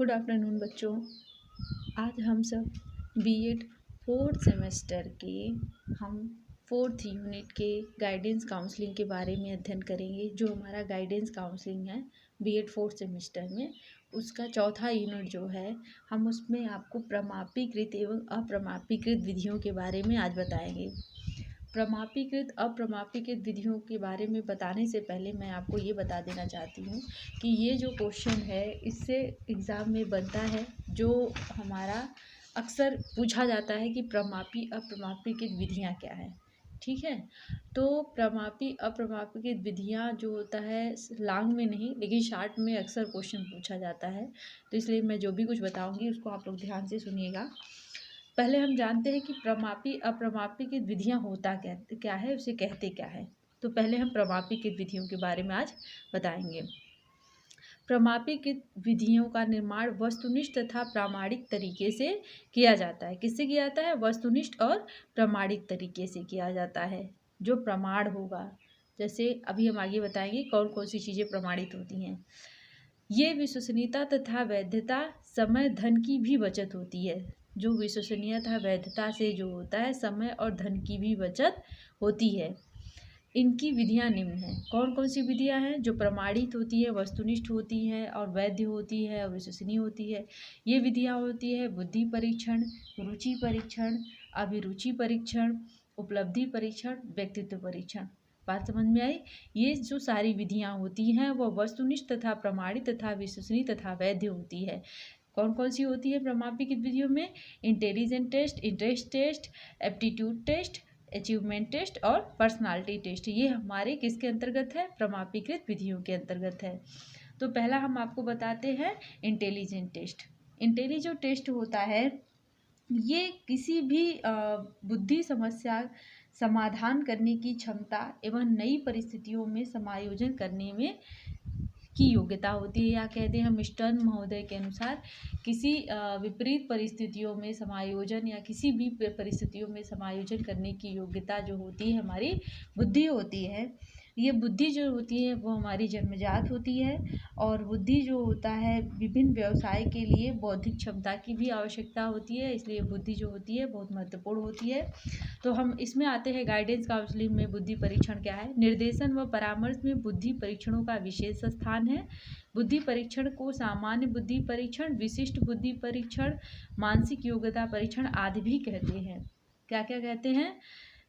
Good afternoon बच्चों। आज हम सब बीएड फोर्थ सेमेस्टर के हम फोर्थ यूनिट के गाइडेंस काउंसलिंग के बारे में अध्ययन करेंगे। जो हमारा गाइडेंस काउंसलिंग है बीएड फोर्थ सेमेस्टर में, उसका चौथा यूनिट जो है, हम उसमें आपको प्रमापीकृत एवं अप्रमापीकृत विधियों के बारे में आज बताएंगे। प्रमापीकृत अप्रमापीकृत विधियों के बारे में बताने से पहले मैं आपको ये बता देना चाहती हूँ कि ये जो क्वेश्चन है इससे एग्ज़ाम में बनता है, जो हमारा अक्सर पूछा जाता है कि प्रमापी अप्रमापीकृत विधियाँ क्या है। ठीक है, तो प्रमापी अप्रमापीकृत विधियाँ जो होता है लॉन्ग में नहीं लेकिन शॉर्ट में अक्सर क्वेश्चन पूछा जाता है, तो इसलिए मैं जो भी कुछ बताऊँगी उसको आप लोग ध्यान से सुनिएगा। पहले हम जानते हैं कि प्रमापी अप्रमापी की विधियाँ होता क्या है, उसे कहते क्या है। तो पहले हम प्रमापी की विधियों के बारे में आज बताएंगे। प्रमापी की विधियों का निर्माण वस्तुनिष्ठ तथा प्रामाणिक तरीके से किया जाता है। किससे किया जाता है? वस्तुनिष्ठ और प्रामाणिक तरीके से किया जाता है। जो प्रमाण होगा, जैसे अभी हम आगे बताएंगे कौन कौन सी चीज़ें प्रमाणित होती हैं। ये विश्वसनीयता तथा वैधता, समय, धन की भी बचत होती है। जो विश्वसनीयता वैधता से जो होता है, समय और धन की भी बचत होती है। इनकी विधियां निम्न हैं। कौन कौन सी विधियां हैं? जो प्रमाणित होती है, वस्तुनिष्ठ होती है और वैध होती है और विश्वसनीय होती है। ये विधियां होती है बुद्धि परीक्षण, रुचि परीक्षण, अभिरुचि परीक्षण, उपलब्धि परीक्षण, व्यक्तित्व परीक्षण। बात समझ में आई? ये जो सारी विधियां होती हैं वह वस्तुनिष्ठ तथा प्रमाणित तथा विश्वसनीय तथा वैध होती है। कौन कौन सी होती है प्रमापी की विधियों में? Intelligent test, interest test, aptitude test, achievement test और पर्सनालिटी टेस्ट। ये हमारे किसके अंतर्गत है? प्रमापीकृत विधियों के अंतर्गत है। तो पहला हम आपको बताते हैं इंटेलिजेंट टेस्ट। इंटेलिजेंट टेस्ट होता है, ये किसी भी बुद्धि समस्या समाधान करने की क्षमता एवं नई परिस्थितियों में समायोजन करने में की योग्यता होती है। या कहते हैं हम स्टर्न महोदय के अनुसार, किसी विपरीत परिस्थितियों में समायोजन या किसी भी परिस्थितियों में समायोजन करने की योग्यता जो होती है हमारी बुद्धि होती है। ये बुद्धि जो होती है वो हमारी जन्मजात होती है, और बुद्धि जो होता है विभिन्न व्यवसाय के लिए बौद्धिक क्षमता की भी आवश्यकता होती है, इसलिए बुद्धि जो होती है बहुत महत्वपूर्ण होती है। तो हम इसमें आते हैं गाइडेंस काउंसलिंग में बुद्धि परीक्षण क्या है। निर्देशन व परामर्श में बुद्धि परीक्षणों का विशेष स्थान है। बुद्धि परीक्षण को सामान्य बुद्धि परीक्षण, विशिष्ट बुद्धि परीक्षण, मानसिक योग्यता परीक्षण आदि भी कहते हैं। क्या क्या कहते हैं?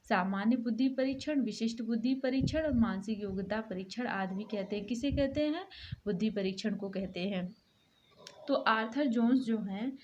सामान्य बुद्धि परीक्षण, विशिष्ट बुद्धि परीक्षण और मानसिक योग्यता परीक्षण आदि भी कहते हैं। किसे कहते हैं? बुद्धि परीक्षण को कहते हैं। तो आर्थर जोन्स जो हैं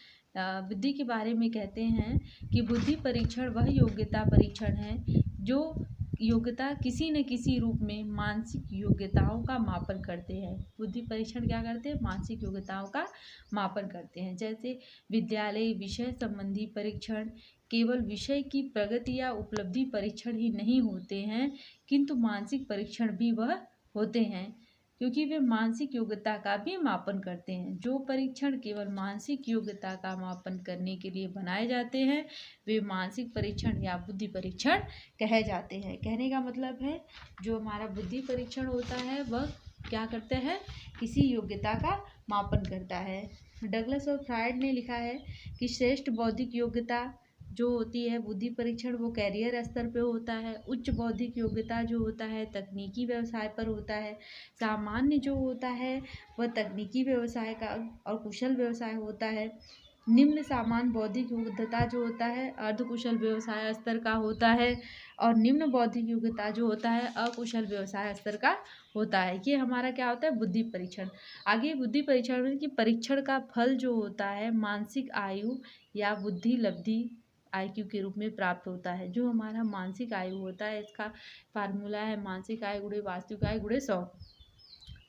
बुद्धि के बारे में कहते हैं कि बुद्धि परीक्षण वह योग्यता परीक्षण है जो योग्यता किसी न किसी रूप में मानसिक योग्यताओं का मापन करते हैं। बुद्धि परीक्षण क्या करते हैं? मानसिक योग्यताओं का मापन करते हैं। जैसे विद्यालय विषय संबंधी परीक्षण केवल विषय की प्रगति या उपलब्धि परीक्षण ही नहीं होते हैं, किंतु मानसिक परीक्षण भी वह होते हैं, क्योंकि वे मानसिक योग्यता का भी मापन करते हैं। जो परीक्षण केवल मानसिक योग्यता का मापन करने के लिए बनाए जाते हैं वे मानसिक परीक्षण या बुद्धि परीक्षण कहे जाते हैं। कहने का मतलब है जो हमारा बुद्धि परीक्षण होता है वह क्या करता है? किसी योग्यता का मापन करता है। डगलस और फ्रायड ने लिखा है कि श्रेष्ठ बौद्धिक योग्यता जो होती है बुद्धि परीक्षण वो कैरियर स्तर पे होता है। उच्च बौद्धिक योग्यता जो होता है तकनीकी व्यवसाय पर होता है। सामान्य जो होता है वह तकनीकी व्यवसाय का और कुशल व्यवसाय होता है। निम्न सामान्य बौद्धिक योग्यता जो होता है अर्धकुशल व्यवसाय स्तर का होता है, और निम्न बौद्धिक योग्यता जो होता है अकुशल व्यवसाय स्तर का होता है। ये हमारा क्या होता है? बुद्धि परीक्षण। आगे बुद्धि परीक्षण में कि परीक्षण का फल जो होता है मानसिक आयु या बुद्धि लब्धि IQ के रूप में प्राप्त होता है। जो हमारा मानसिक आयु होता है इसका फार्मूला है मानसिक आयु गुणे वास्तविक आयु गुणे 100।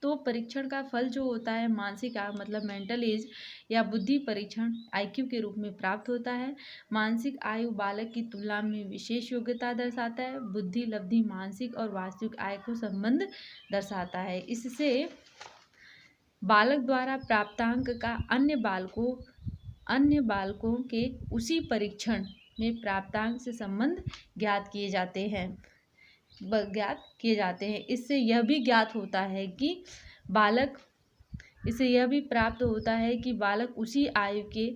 तो परीक्षण का फल जो होता है मानसिक आयु मतलब मेंटल एज या बुद्धि परीक्षण IQ के रूप में प्राप्त होता है। मानसिक आयु बालक की तुलना में विशेष योग्यता दर्शाता है। बुद्धि लब्धि मानसिक और वास्तविक आयु को संबंध दर्शाता है। इससे बालक द्वारा प्राप्तांक का अन्य बालकों के उसी परीक्षण में प्राप्तांक से संबंध ज्ञात किए जाते हैं। इससे यह भी ज्ञात होता है कि बालक इससे यह भी प्राप्त होता है कि बालक उसी आयु के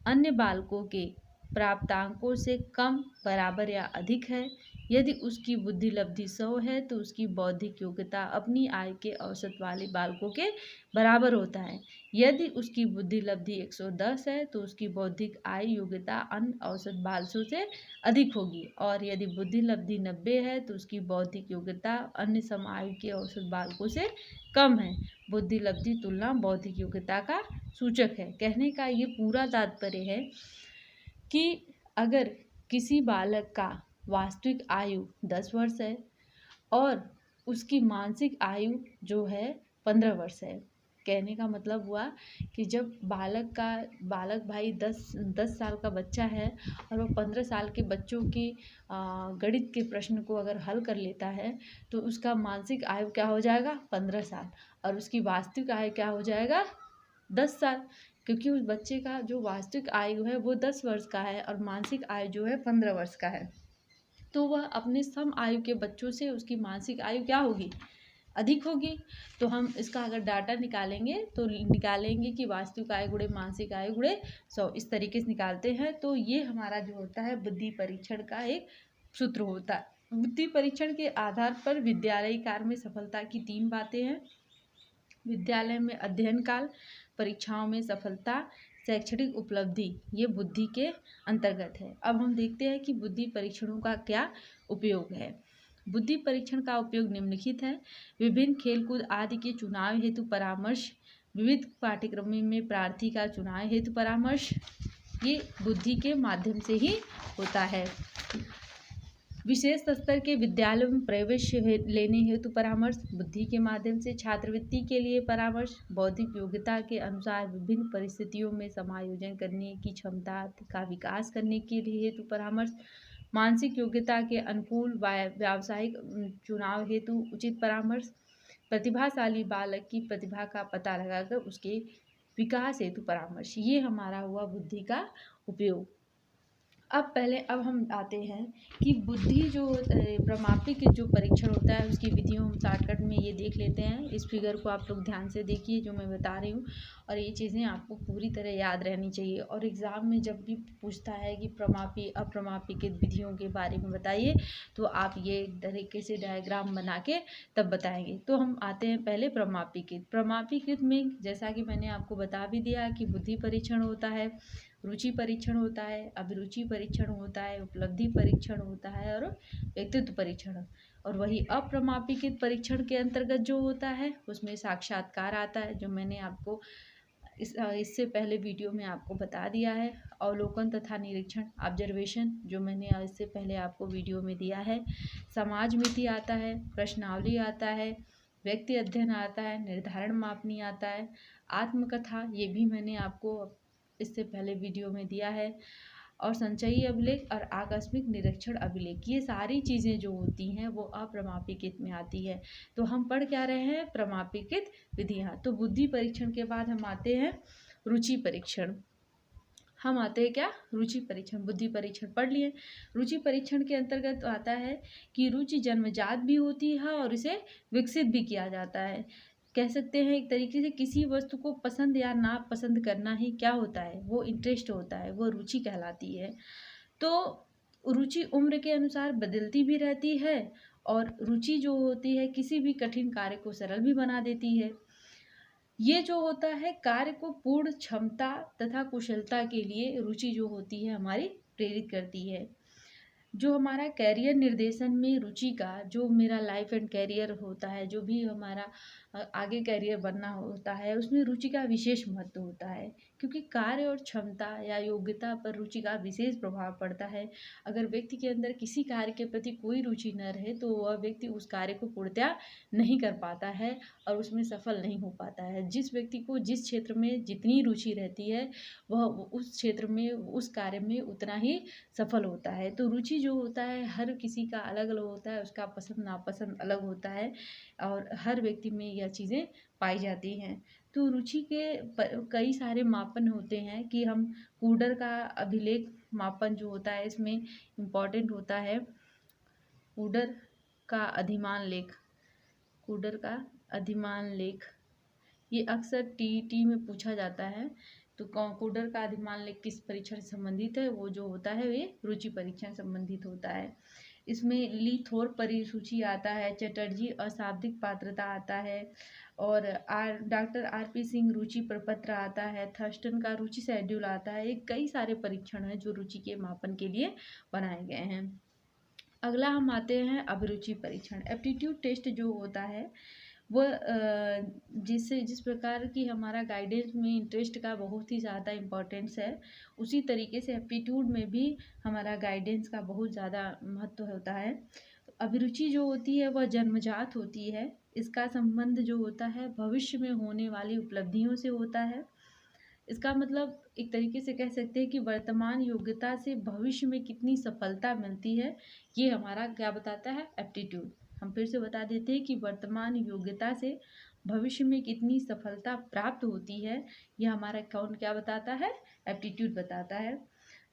अन्य बालकों के प्राप्तांकों से कम, बराबर या अधिक है। यदि उसकी बुद्धि लब्धि 100 है तो उसकी बौद्धिक योग्यता अपनी आयु के औसत वाले बालकों के बराबर होता है। यदि उसकी बुद्धि लब्धि 110 है तो उसकी बौद्धिक आयु योग्यता अन्य औसत बालकों से अधिक होगी, और यदि बुद्धि लब्धि 90 है तो उसकी बौद्धिक योग्यता अन्य सम आयु के औसत बालकों से कम है। बुद्धि लब्धि तुलना बौद्धिक योग्यता का सूचक है। कहने का ये पूरा तात्पर्य है कि अगर किसी बालक का वास्तविक आयु 10 वर्ष है और उसकी मानसिक आयु जो है 15 वर्ष है, कहने का मतलब हुआ कि जब बालक भाई 10 साल का बच्चा है और वो 15 साल के बच्चों की गणित के प्रश्न को अगर हल कर लेता है तो उसका मानसिक आयु क्या हो जाएगा 15 साल, और उसकी वास्तविक आयु क्या हो जाएगा 10 साल, क्योंकि उस बच्चे का जो वास्तविक आयु है वो 10 वर्ष का है और मानसिक आयु जो है 15 वर्ष का है। तो वह अपने सम आयु के बच्चों से उसकी मानसिक आयु क्या होगी, अधिक होगी। तो हम इसका अगर डाटा निकालेंगे तो निकालेंगे कि वास्तविक आयु गुणे मानसिक आयु गुणे 100, इस तरीके से निकालते हैं। तो ये हमारा जो होता है बुद्धि परीक्षण का एक सूत्र होता है। बुद्धि परीक्षण के आधार पर विद्यालयी कार्य में सफलता की 3 बातें हैं। विद्यालय में अध्ययन काल, परीक्षाओं में सफलता, शैक्षणिक उपलब्धि, ये बुद्धि के अंतर्गत है। अब हम देखते हैं कि बुद्धि परीक्षणों का क्या उपयोग है। बुद्धि परीक्षण का उपयोग निम्नलिखित है। विभिन्न खेलकूद आदि के चुनाव हेतु परामर्श, विविध पाठ्यक्रमों में प्रार्थी का चुनाव हेतु परामर्श, ये बुद्धि के माध्यम से ही होता है। विशेष स्तर के विद्यालयों में प्रवेश लेने हेतु परामर्श, बुद्धि के माध्यम से छात्रवृत्ति के लिए परामर्श, बौद्धिक योग्यता के अनुसार विभिन्न परिस्थितियों में समायोजन करने की क्षमता का विकास करने के लिए हेतु परामर्श, मानसिक योग्यता के अनुकूल व्यावसायिक चुनाव हेतु उचित परामर्श, प्रतिभाशाली बालक की प्रतिभा का पता लगाकर उसके विकास हेतु परामर्श। ये हमारा हुआ बुद्धि का उपयोग। अब हम आते हैं कि बुद्धि जो प्रमापी के जो परीक्षण होता है उसकी विधियों हम शॉर्टकट में ये देख लेते हैं। इस फिगर को आप लोग ध्यान से देखिए जो मैं बता रही हूँ, और ये चीज़ें आपको पूरी तरह याद रहनी चाहिए। और एग्ज़ाम में जब भी पूछता है कि प्रमापी अप्रमापी के विधियों के बारे में बताइए तो आप ये एक तरीके से डायग्राम बना के तब बताएंगे। तो हम आते हैं पहले प्रमापीकृत। प्रमापीकृत में जैसा कि मैंने आपको बता भी दिया कि बुद्धि परीक्षण होता है, रुचि परीक्षण होता है, अभिरुचि परीक्षण होता है, उपलब्धि परीक्षण होता है और व्यक्तित्व परीक्षण। और वही अप्रमापीकृत परीक्षण के अंतर्गत जो होता है उसमें साक्षात्कार आता है, जो मैंने आपको इससे पहले वीडियो में आपको बता दिया है। अवलोकन तथा निरीक्षण, ऑब्जर्वेशन, जो मैंने इससे पहले आपको वीडियो में दिया है। समाज मिति आता है, प्रश्नावली आता है, व्यक्ति अध्ययन आता है, निर्धारण मापनी आता है, आत्मकथा, ये भी मैंने आपको इससे पहले वीडियो में दिया है, और संचयी अभिलेख और आकस्मिक निरीक्षण अभिलेख, ये सारी चीज़ें जो होती हैं वो अप्रमापीकृत में आती है। तो हम पढ़ क्या रहे हैं, प्रमापीकृत विधियाँ। तो बुद्धि परीक्षण के बाद हम आते हैं रुचि परीक्षण। हम आते हैं क्या, रुचि परीक्षण। बुद्धि परीक्षण पढ़ लिए। रुचि परीक्षण के अंतर्गत आता है कि रुचि जन्मजात भी होती है और इसे विकसित भी किया जाता है। कह सकते हैं एक तरीके से किसी वस्तु को पसंद या ना पसंद करना ही क्या होता है, वो इंटरेस्ट होता है, वो रुचि कहलाती है। तो रुचि उम्र के अनुसार बदलती भी रहती है, और रुचि जो होती है किसी भी कठिन कार्य को सरल भी बना देती है। ये जो होता है कार्य को पूर्ण क्षमता तथा कुशलता के लिए रुचि जो होती है हमारी प्रेरित करती है। जो हमारा कैरियर निर्देशन में रुचि का, जो मेरा लाइफ एंड कैरियर होता है, जो भी हमारा आगे कैरियर बनना होता है, उसमें रुचि का विशेष महत्व होता है, क्योंकि कार्य और क्षमता या योग्यता पर रुचि का विशेष प्रभाव पड़ता है। अगर व्यक्ति के अंदर किसी कार्य के प्रति कोई रुचि न रहे तो वह व्यक्ति उस कार्य को पूर्णतः नहीं कर पाता है और उसमें सफल नहीं हो पाता है। जिस व्यक्ति को जिस क्षेत्र में जितनी रुचि रहती है वह उस क्षेत्र में, उस कार्य में उतना ही सफल होता है। तो रुचि जो होता है हर किसी का अलग अलग होता है, उसका पसंद नापसंद अलग होता है, और हर व्यक्ति में यह चीज़ें पाई जाती हैं। तो रुचि के कई सारे मापन होते हैं कि हम कूडर का अभिलेख मापन जो होता है इसमें इम्पॉर्टेंट होता है कूडर का अधिमान लेख। कूडर का अधिमान लेख ये अक्सर टीईटी में पूछा जाता है। तो कोडर का अधिमान लेख किस परीक्षण से संबंधित है? वो जो होता है ये रुचि परीक्षण संबंधित होता है। इसमें लीथोर परिसूची आता है, चटर्जी अशाब्दिक पात्रता आता है, और डॉक्टर आर.पी. सिंह रुचि प्रपत्र आता है, थर्स्टन का रुचि शेड्यूल आता है। ये कई सारे परीक्षण हैं जो रुचि के मापन के लिए बनाए गए हैं। अगला हम आते हैं अभिरुचि परीक्षण। एप्टीट्यूड टेस्ट जो होता है वह जिस प्रकार की हमारा गाइडेंस में इंटरेस्ट का बहुत ही ज़्यादा इम्पोर्टेंस है, उसी तरीके से एप्टीट्यूड में भी हमारा गाइडेंस का बहुत ज़्यादा महत्व होता है। अभिरुचि जो होती है वह जन्मजात होती है। इसका संबंध जो होता है भविष्य में होने वाली उपलब्धियों से होता है। इसका मतलब एक तरीके से कह सकते हैं कि वर्तमान योग्यता से भविष्य में कितनी सफलता मिलती है, ये हमारा क्या बताता है? एप्टीट्यूड। हम फिर से बता देते हैं कि वर्तमान योग्यता से भविष्य में कितनी सफलता प्राप्त होती है, ये हमारा कौन क्या बताता है? एप्टीट्यूड बताता है।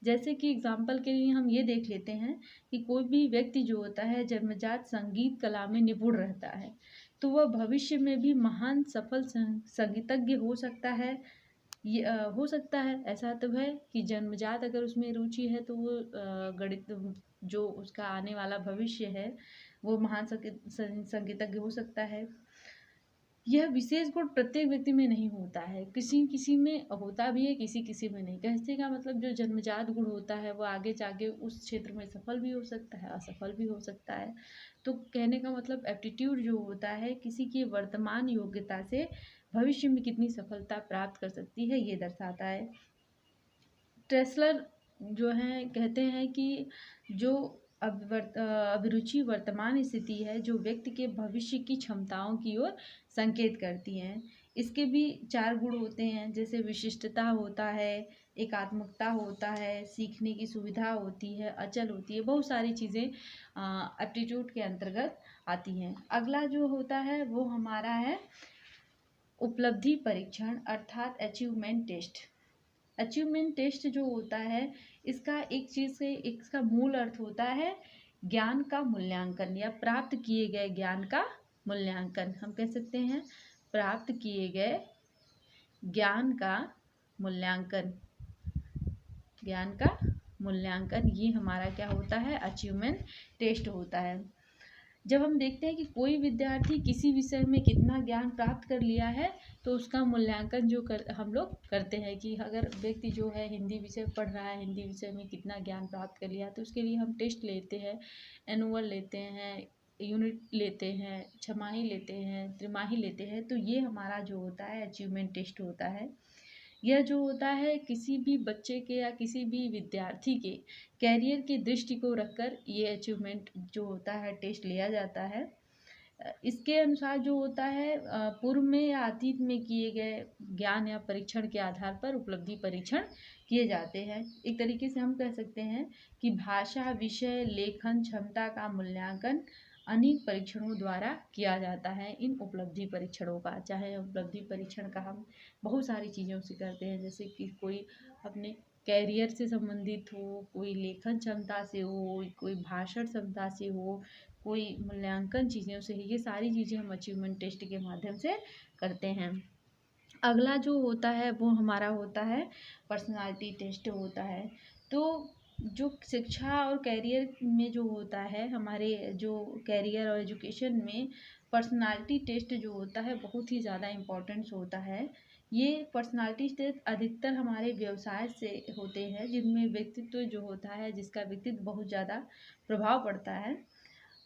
जैसे कि एग्जाम्पल के लिए हम ये देख लेते हैं कि कोई भी व्यक्ति जो होता है जन्मजात संगीत कला में निपुण रहता है, तो वह भविष्य में भी महान सफल संगीतज्ञ हो सकता है। ये हो सकता है, ऐसा तो है कि जन्मजात अगर उसमें रुचि है तो वो गणित जो उसका आने वाला भविष्य है वो महान संगीतज्ञ हो सकता है। यह विशेष गुण प्रत्येक व्यक्ति में नहीं होता है, किसी किसी में होता भी है, किसी किसी में नहीं। कहने का मतलब जो जन्मजात गुण होता है वो आगे जाके उस क्षेत्र में सफल भी हो सकता है, असफल भी हो सकता है। तो कहने का मतलब एप्टीट्यूड जो होता है किसी की वर्तमान योग्यता से भविष्य में कितनी सफलता प्राप्त कर सकती है, ये दर्शाता है। टेस्लर जो है कहते हैं कि जो अभिरुचि वर्तमान स्थिति है जो व्यक्ति के भविष्य की क्षमताओं की ओर संकेत करती हैं। इसके भी 4 गुण होते हैं, जैसे विशिष्टता होता है, एकात्मकता होता है, सीखने की सुविधा होती है, अचल होती है, बहुत सारी चीज़ें एप्टीट्यूड के अंतर्गत आती हैं। अगला जो होता है वो हमारा है उपलब्धि परीक्षण अर्थात अचीवमेंट टेस्ट। अचीवमेंट टेस्ट जो होता है इसका एक चीज़ से इसका मूल अर्थ होता है ज्ञान का मूल्यांकन या प्राप्त किए गए ज्ञान का मूल्यांकन। हम कह सकते हैं प्राप्त किए गए ज्ञान का मूल्यांकन। ज्ञान का मूल्यांकन ये हमारा क्या होता है? अचीवमेंट टेस्ट होता है। जब हम देखते हैं कि कोई विद्यार्थी किसी विषय में कितना ज्ञान प्राप्त कर लिया है तो उसका मूल्यांकन हम लोग करते हैं कि अगर व्यक्ति जो है हिंदी विषय पढ़ रहा है, हिंदी विषय में कितना ज्ञान प्राप्त कर लिया, तो उसके लिए हम टेस्ट लेते हैं, एनुअल लेते हैं, यूनिट लेते हैं, छमाही लेते हैं, त्रिमाही लेते हैं। तो ये हमारा जो होता है अचीवमेंट टेस्ट होता है। यह जो होता है किसी भी बच्चे के या किसी भी विद्यार्थी के कैरियर की दृष्टि को रखकर ये अचीवमेंट जो होता है टेस्ट लिया जाता है। इसके अनुसार जो होता है पूर्व में या अतीत में किए गए ज्ञान या परीक्षण के आधार पर उपलब्धि परीक्षण किए जाते हैं। एक तरीके से हम कह सकते हैं कि भाषा, विषय, लेखन क्षमता का मूल्यांकन अनेक परीक्षणों द्वारा किया जाता है। इन उपलब्धि परीक्षणों का, चाहे उपलब्धि परीक्षण का हम बहुत सारी चीज़ों से करते हैं, जैसे कि कोई अपने कैरियर से संबंधित हो, कोई लेखन क्षमता से हो, कोई भाषण क्षमता से हो, कोई मूल्यांकन चीज़ों से, ये सारी चीज़ें हम अचीवमेंट टेस्ट के माध्यम से करते हैं। अगला जो होता है वो हमारा होता है पर्सनालिटी टेस्ट होता है। तो जो शिक्षा और कैरियर में जो होता है, हमारे जो कैरियर और एजुकेशन में पर्सनालिटी टेस्ट जो होता है बहुत ही ज़्यादा इम्पोर्टेंस होता है। ये पर्सनालिटी टेस्ट अधिकतर हमारे व्यवसाय से होते हैं जिनमें व्यक्तित्व जो होता है, जिसका व्यक्तित्व बहुत ज़्यादा प्रभाव पड़ता है।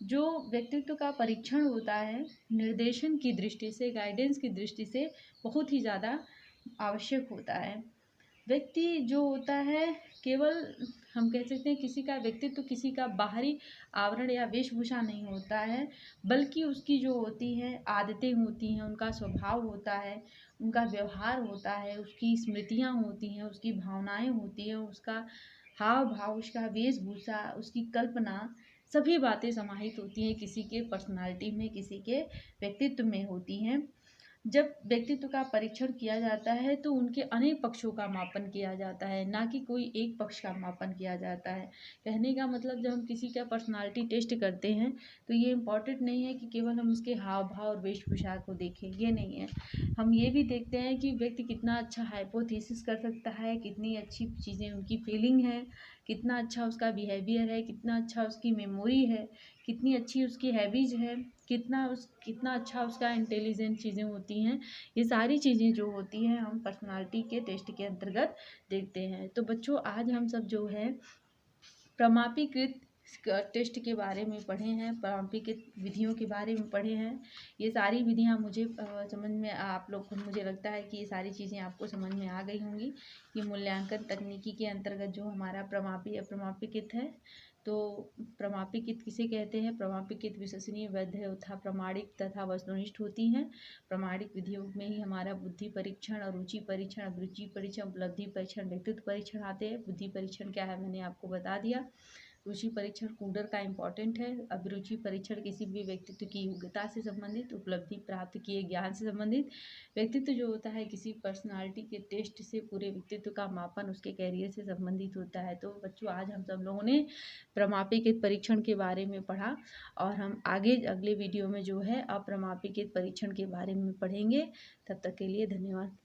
जो व्यक्तित्व का परीक्षण होता है निर्देशन की दृष्टि से, गाइडेंस की दृष्टि से बहुत ही ज़्यादा आवश्यक होता है। व्यक्ति जो होता है केवल हम कह सकते हैं किसी का व्यक्तित्व किसी का बाहरी आवरण या वेशभूषा नहीं होता है, बल्कि उसकी जो होती है आदतें होती हैं, उनका स्वभाव होता है, उनका व्यवहार होता है, उसकी स्मृतियाँ होती हैं, उसकी भावनाएं होती हैं, उसका हाव भाव, उसका वेशभूषा, उसकी कल्पना, सभी बातें समाहित होती हैं किसी के पर्सनालिटी में, किसी के व्यक्तित्व में होती हैं। जब व्यक्तित्व का परीक्षण किया जाता है तो उनके अनेक पक्षों का मापन किया जाता है, ना कि कोई एक पक्ष का मापन किया जाता है। कहने का मतलब जब हम किसी का पर्सनालिटी टेस्ट करते हैं तो ये इम्पॉर्टेंट नहीं है कि केवल हम उसके हाव भाव और वेशभूषा को देखें, ये नहीं है। हम ये भी देखते हैं कि व्यक्ति कितना अच्छा हाइपोथेसिस कर सकता है, कितनी अच्छी चीज़ें उनकी फीलिंग है, कितना अच्छा उसका बिहेवियर है, कितना अच्छा उसकी मेमोरी है, कितनी अच्छी उसकी हैबिज है, कितना अच्छा उसका इंटेलिजेंट चीज़ें होती हैं। ये सारी चीज़ें जो होती हैं हम पर्सनालिटी के टेस्ट के अंतर्गत देखते हैं। तो बच्चों, आज हम सब जो है प्रमाणीकृत टेस्ट के बारे में पढ़े हैं, प्रमाणीकृत विधियों के बारे में पढ़े हैं। ये सारी विधियाँ मुझे समझ में, आप लोग को मुझे लगता है कि ये सारी चीज़ें आपको समझ में आ गई होंगी। ये मूल्यांकन तकनीकी के अंतर्गत जो हमारा प्रमाणीकृत है। तो प्रमाणीकृत किसे कहते हैं? प्रमाणीकृत विश्वसनीय, वैध तथा प्रमाणिक तथा वस्तुनिष्ठ होती हैं। प्रमाणिक विधियों में ही हमारा बुद्धि परीक्षण, अरुचि परीक्षण, अभिरुचि परीक्षण, उपलब्धि परीक्षण, व्यक्तित्व परीक्षण आते हैं। बुद्धि परीक्षण क्या है मैंने आपको बता दिया। रुचि परीक्षण कूडर का इम्पॉर्टेंट है। अभिरुचि परीक्षण किसी भी व्यक्तित्व की योग्यता से संबंधित, उपलब्धि प्राप्त किए ज्ञान से संबंधित। व्यक्तित्व जो होता है किसी पर्सनालिटी के टेस्ट से पूरे व्यक्तित्व का मापन उसके कैरियर से संबंधित होता है। तो बच्चों, आज हम सब लोगों ने प्रमाणीकृत परीक्षण के बारे में पढ़ा और हम आगे अगले वीडियो में जो है अप्रमाणीकृत परीक्षण के बारे में पढ़ेंगे। तब तक के लिए धन्यवाद।